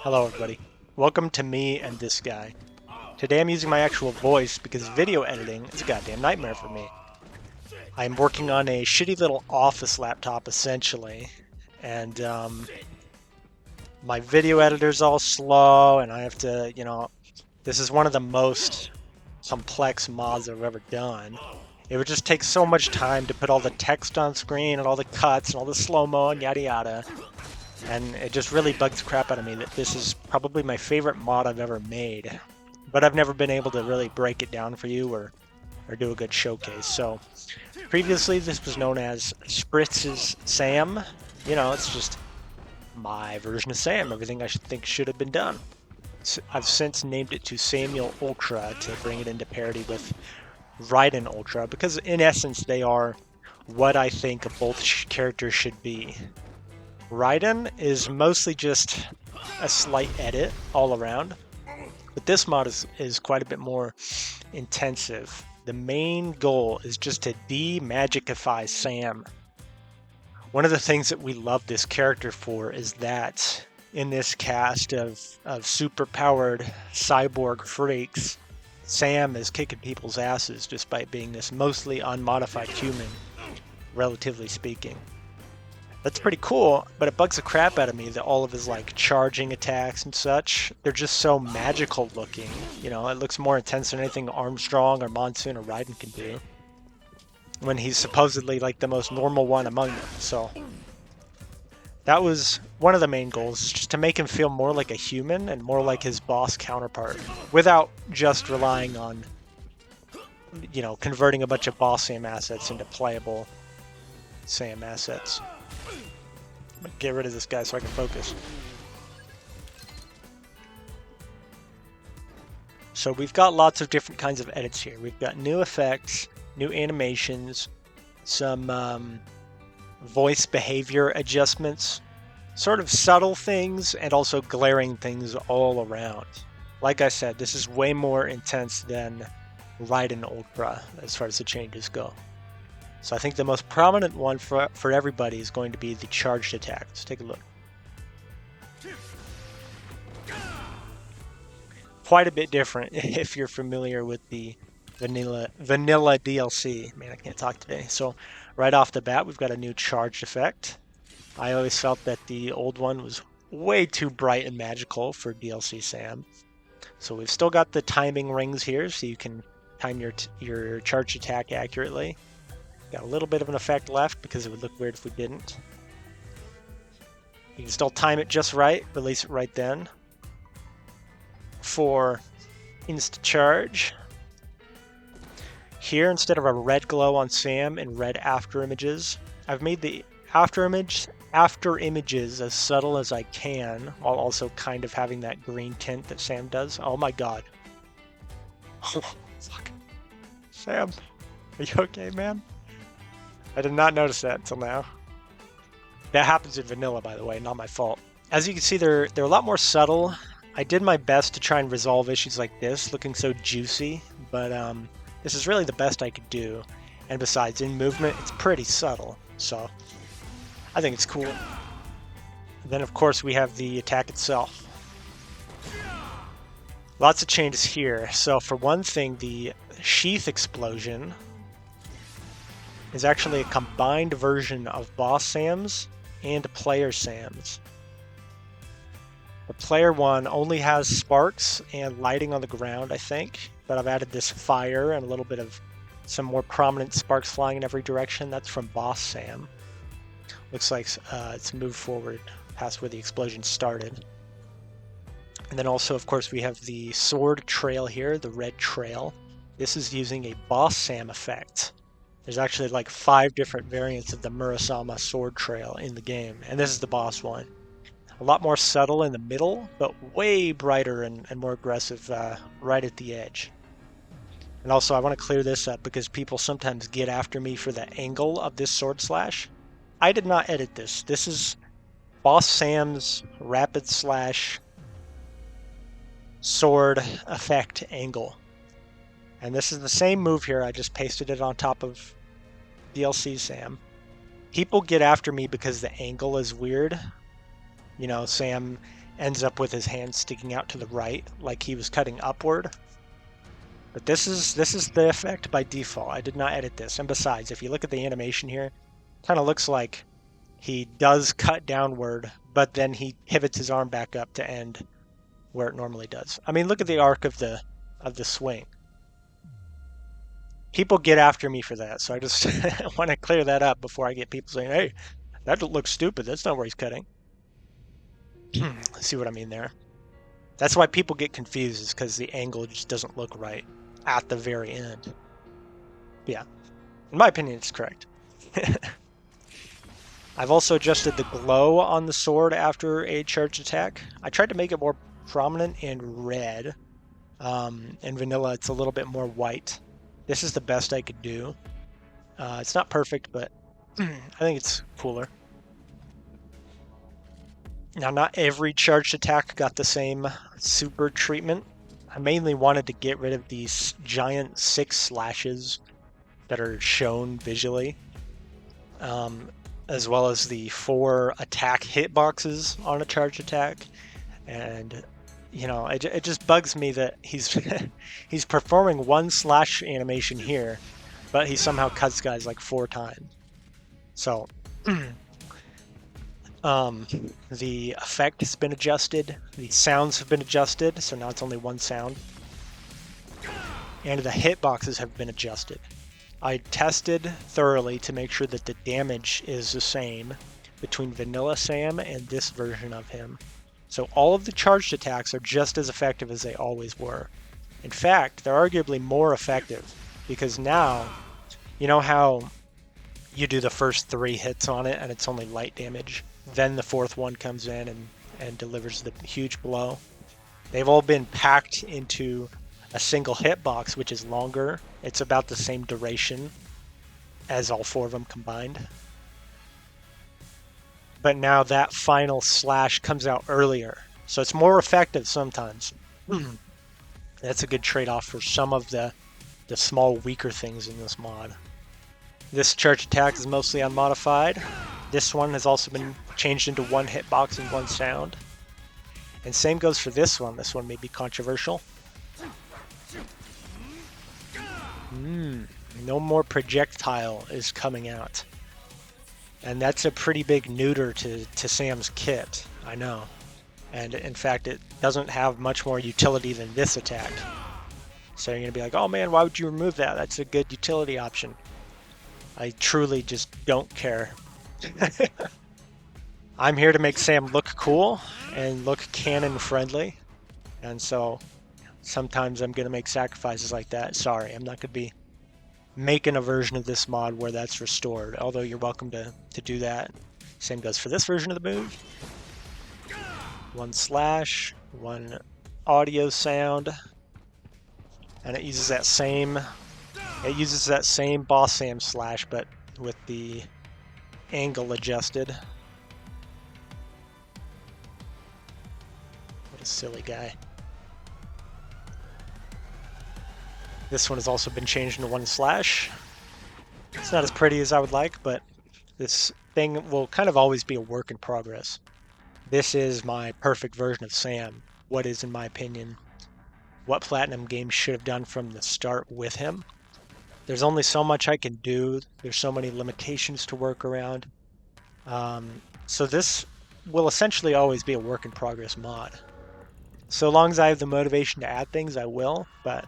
Hello everybody. Welcome to me and this guy. Today I'm using my actual voice because video editing is a goddamn nightmare for me. I'm working on a shitty little office laptop essentially, and my video editor's all slow and I have to, this is one of the most complex mods I've ever done. It would just take so much time to put all the text on screen and all the cuts and all the slow-mo and yada yada. And it just really bugs the crap out of me that this is probably my favorite mod I've ever made. But I've never been able to really break it down for you or do a good showcase. So previously this was known as Spritz's Sam. It's just my version of Sam. Everything I should have been done. I've since named it to Samuel Ultra to bring it into parity with Raiden Ultra, because in essence they are what I think both characters should be. Raiden is mostly just a slight edit all around, but this mod is quite a bit more intensive. The main goal is just to de-magicify Sam. One of the things that we love this character for is that in this cast of super-powered cyborg freaks, Sam is kicking people's asses despite being this mostly unmodified human, relatively speaking. That's pretty cool, but it bugs the crap out of me that all of his charging attacks and such, they're just so magical looking. It looks more intense than anything Armstrong or Monsoon or Raiden can do, when he's supposedly the most normal one among them. So that was one of the main goals, just to make him feel more like a human and more like his boss counterpart, without just relying on, converting a bunch of boss Sam assets into playable Sam assets. I'm gonna get rid of this guy so I can focus. So we've got lots of different kinds of edits here. We've got new effects, new animations, some voice behavior adjustments, sort of subtle things, and also glaring things all around. Like I said, this is way more intense than Raiden Ultra as far as the changes go. So I think the most prominent one for everybody is going to be the charged attack. Let's take a look. Quite a bit different if you're familiar with the vanilla DLC. Man, I can't talk today. So right off the bat, we've got a new charged effect. I always felt that the old one was way too bright and magical for DLC Sam. So we've still got the timing rings here, so you can time your charged attack accurately. Got a little bit of an effect left because it would look weird if we didn't. You can still time it just right, release it right then. For insta charge, here instead of a red glow on Sam and red after images, I've made the after images as subtle as I can, while also kind of having that green tint that Sam does. Oh my god. Oh, fuck. Sam, are you okay, man? I did not notice that until now. That happens in vanilla, by the way, not my fault. As you can see, they're a lot more subtle. I did my best to try and resolve issues like this, looking so juicy, but this is really the best I could do. And besides, in movement, it's pretty subtle, so I think it's cool. And then, of course, we have the attack itself. Lots of changes here. So for one thing, the sheath explosion is actually a combined version of Boss Sam's and Player Sam's. The Player one only has sparks and lighting on the ground, I think, but I've added this fire and a little bit of some more prominent sparks flying in every direction. That's from Boss Sam. Looks like it's moved forward past where the explosion started. And then also, of course, we have the sword trail here, the red trail. This is using a Boss Sam effect. There's actually 5 different variants of the Murasama sword trail in the game, and this is the boss one. A lot more subtle in the middle, but way brighter and more aggressive right at the edge. And also, I want to clear this up because people sometimes get after me for the angle of this sword slash. I did not edit this. This is Boss Sam's rapid slash sword effect angle. And this is the same move here, I just pasted it on top of DLC Sam. People get after me because the angle is weird. Sam ends up with his hand sticking out to the right, like he was cutting upward. But this is the effect by default. I did not edit this. And besides, if you look at the animation here, kind of looks like he does cut downward, but then he pivots his arm back up to end where it normally does. I mean, look at the arc of the swing. People get after me for that, so I just want to clear that up before I get people saying, hey, that looks stupid. That's not where he's cutting. See what I mean there? That's why people get confused, is because the angle just doesn't look right at the very end. Yeah, in my opinion, it's correct. I've also adjusted the glow on the sword after a charged attack. I tried to make it more prominent in red. In vanilla, it's a little bit more white. This is the best I could do. It's not perfect, but I think it's cooler. Now, not every charged attack got the same super treatment. I mainly wanted to get rid of these giant 6 slashes that are shown visually, as well as the 4 attack hitboxes on a charged attack. And, you know, it just bugs me that he's he's performing 1 slash animation here, but he somehow cuts guys like 4 times. So the effect has been adjusted, the sounds have been adjusted, so now it's only 1 sound, and the hitboxes have been adjusted. I tested thoroughly to make sure that the damage is the same between Vanilla Sam and this version of him. So all of the charged attacks are just as effective as they always were. In fact, they're arguably more effective, because now, you know how you do the first 3 hits on it and it's only light damage? Then the 4th one comes in and delivers the huge blow. They've all been packed into a single hitbox, which is longer. It's about the same duration as all 4 of them combined. But now that final slash comes out earlier, so it's more effective sometimes. That's a good trade-off for some of the small weaker things in this mod. This charge attack is mostly unmodified. This one has also been changed into 1 hitbox and 1 sound. And same goes for this one. This one may be controversial. No more projectile is coming out. And that's a pretty big neuter to Sam's kit, I know. And in fact, it doesn't have much more utility than this attack. So you're going to be like, oh man, why would you remove that? That's a good utility option. I truly just don't care. I'm here to make Sam look cool and look canon friendly. And so sometimes I'm going to make sacrifices like that. Sorry, I'm not going to be making a version of this mod where that's restored, although you're welcome to do that. Same goes for this version of the move. 1 slash, 1 audio sound, and it uses that same Boss Sam slash, but with the angle adjusted. What a silly guy. This one has also been changed into 1 slash. It's not as pretty as I would like, but this thing will kind of always be a work in progress. This is my perfect version of Sam. What is, in my opinion, what Platinum Games should have done from the start with him. There's only so much I can do. There's so many limitations to work around. So this will essentially always be a work in progress mod. So long as I have the motivation to add things, I will, but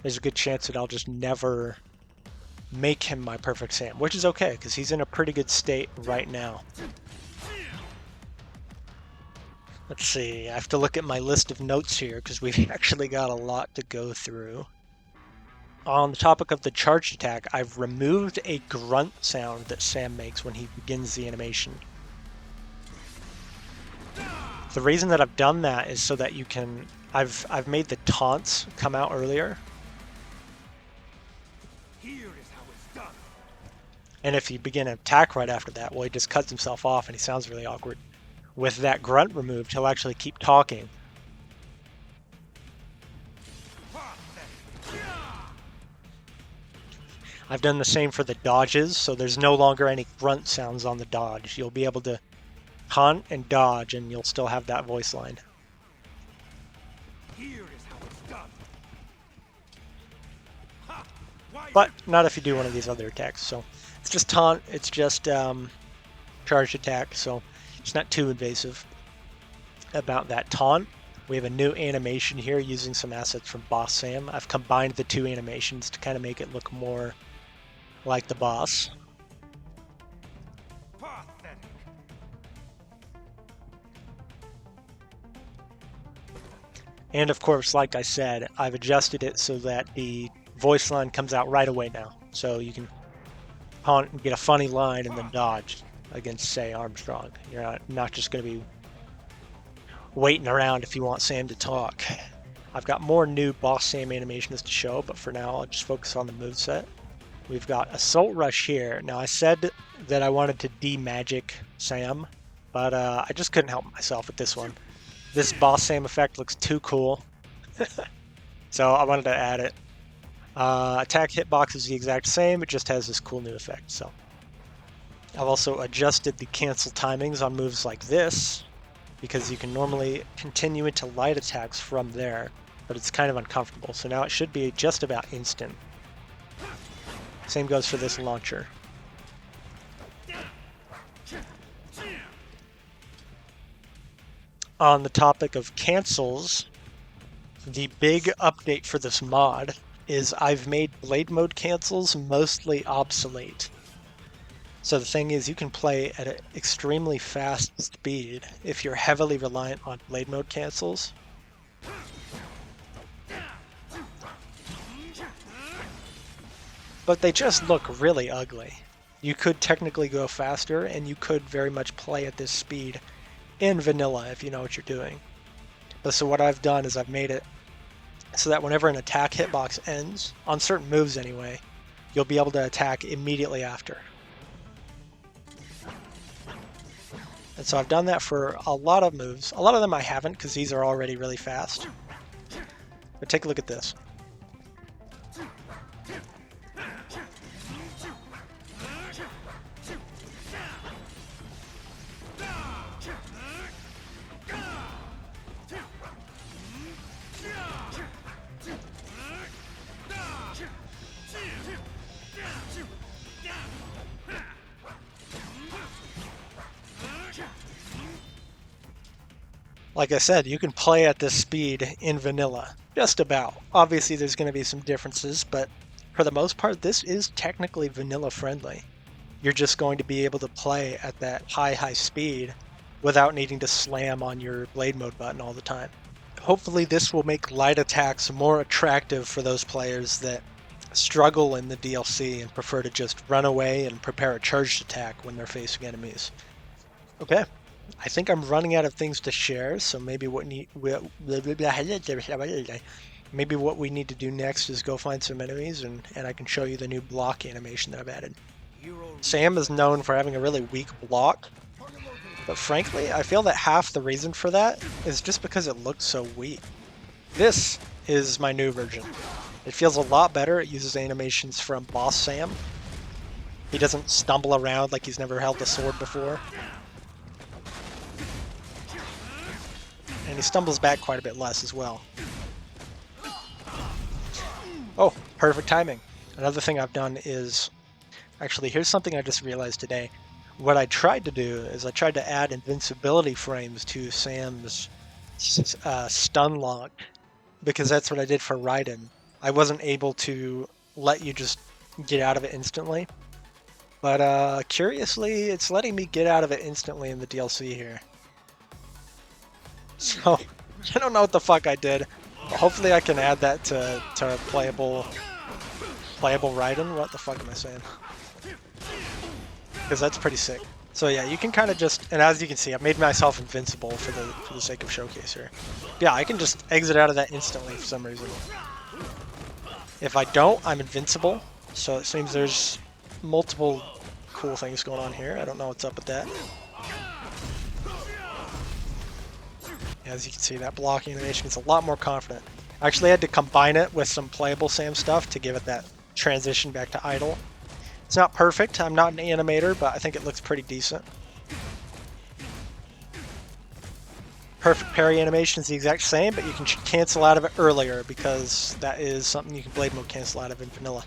there's a good chance that I'll just never make him my perfect Sam, which is okay, because he's in a pretty good state right now. Let's see, I have to look at my list of notes here, because we've actually got a lot to go through. On the topic of the charged attack, I've removed a grunt sound that Sam makes when he begins the animation. The reason that I've done that is so that you can... I've made the taunts come out earlier. And if you begin an attack right after that, well, he just cuts himself off and he sounds really awkward. With that grunt removed, he'll actually keep talking. I've done the same for the dodges, so there's no longer any grunt sounds on the dodge. You'll be able to taunt and dodge, and you'll still have that voice line. Here is how it's done. Ha! Why But not if you do one of these other attacks. So it's just taunt, it's just charged attack, so it's not too invasive. About that taunt, we have a new animation here using some assets from Boss Sam. I've combined the two animations to kind of make it look more like the boss. pathetic? And of course, like I said, I've adjusted it so that the voice line comes out right away now. So you can taunt and get a funny line and then dodge against, say, Armstrong. You're not just going to be waiting around if you want Sam to talk. I've got more new Boss Sam animations to show, but for now I'll just focus on the moveset. We've got Assault Rush here. Now I said that I wanted to de-magic Sam, but I just couldn't help myself with this one. This Boss Sam effect looks too cool, so I wanted to add it. Attack hitbox is the exact same, it just has this cool new effect. So I've also adjusted the cancel timings on moves like this, because you can normally continue into light attacks from there, but it's kind of uncomfortable. So now it should be just about instant. Same goes for this launcher. On the topic of cancels, the big update for this mod is I've made blade mode cancels mostly obsolete. So the thing is, you can play at an extremely fast speed if you're heavily reliant on blade mode cancels. But they just look really ugly. You could technically go faster, and you could very much play at this speed in vanilla if you know what you're doing. But so what I've done is I've made it so that whenever an attack hitbox ends, on certain moves anyway, you'll be able to attack immediately after. And so I've done that for a lot of moves. A lot of them I haven't because these are already really fast. But take a look at this. Like I said, you can play at this speed in vanilla, just about. Obviously there's going to be some differences, but for the most part this is technically vanilla friendly. You're just going to be able to play at that high speed without needing to slam on your blade mode button all the time. Hopefully this will make light attacks more attractive for those players that struggle in the DLC and prefer to just run away and prepare a charged attack when they're facing enemies. Okay. I think I'm running out of things to share, so maybe what we need to do next is go find some enemies, and I can show you the new block animation that I've added. Sam is known for having a really weak block, but frankly, I feel that half the reason for that is just because it looks so weak. This is my new version. It feels a lot better. It uses animations from Boss Sam. He doesn't stumble around like he's never held a sword before. And he stumbles back quite a bit less as well. Oh, perfect timing. Another thing I've done is... Actually, here's something I just realized today. What I tried to do is I tried to add invincibility frames to Sam's stun lock, because that's what I did for Raiden. I wasn't able to let you just get out of it instantly. But curiously, it's letting me get out of it instantly in the DLC here. So, I don't know what the fuck I did. Hopefully I can add that to playable Raiden. What the fuck am I saying? Because that's pretty sick. So yeah, you can kind of just, and as you can see, I've made myself invincible for the sake of showcase here. Yeah, I can just exit out of that instantly for some reason. If I don't, I'm invincible. So it seems there's multiple cool things going on here. I don't know what's up with that. As you can see, that blocking animation is a lot more confident. I actually had to combine it with some playable Sam stuff to give it that transition back to idle. It's not perfect, I'm not an animator, but I think it looks pretty decent. perfect parry animation is the exact same, but you can cancel out of it earlier because that is something you can blade mode cancel out of in vanilla.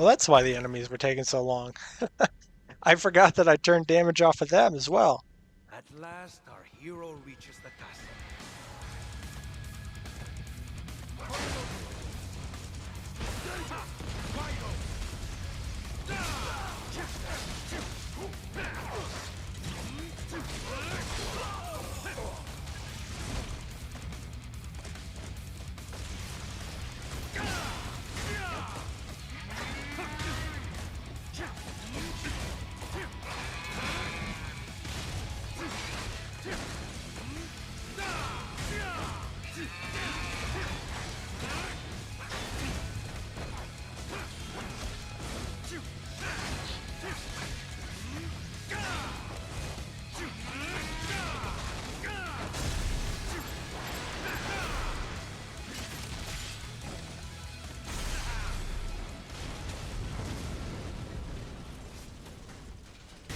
Well, that's why the enemies were taking so long. I forgot that I turned damage off of them as well. At last, our hero reaches the castle.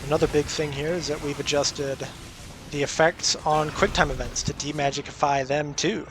Another big thing here is that we've adjusted the effects on QuickTime events to demagicify them too.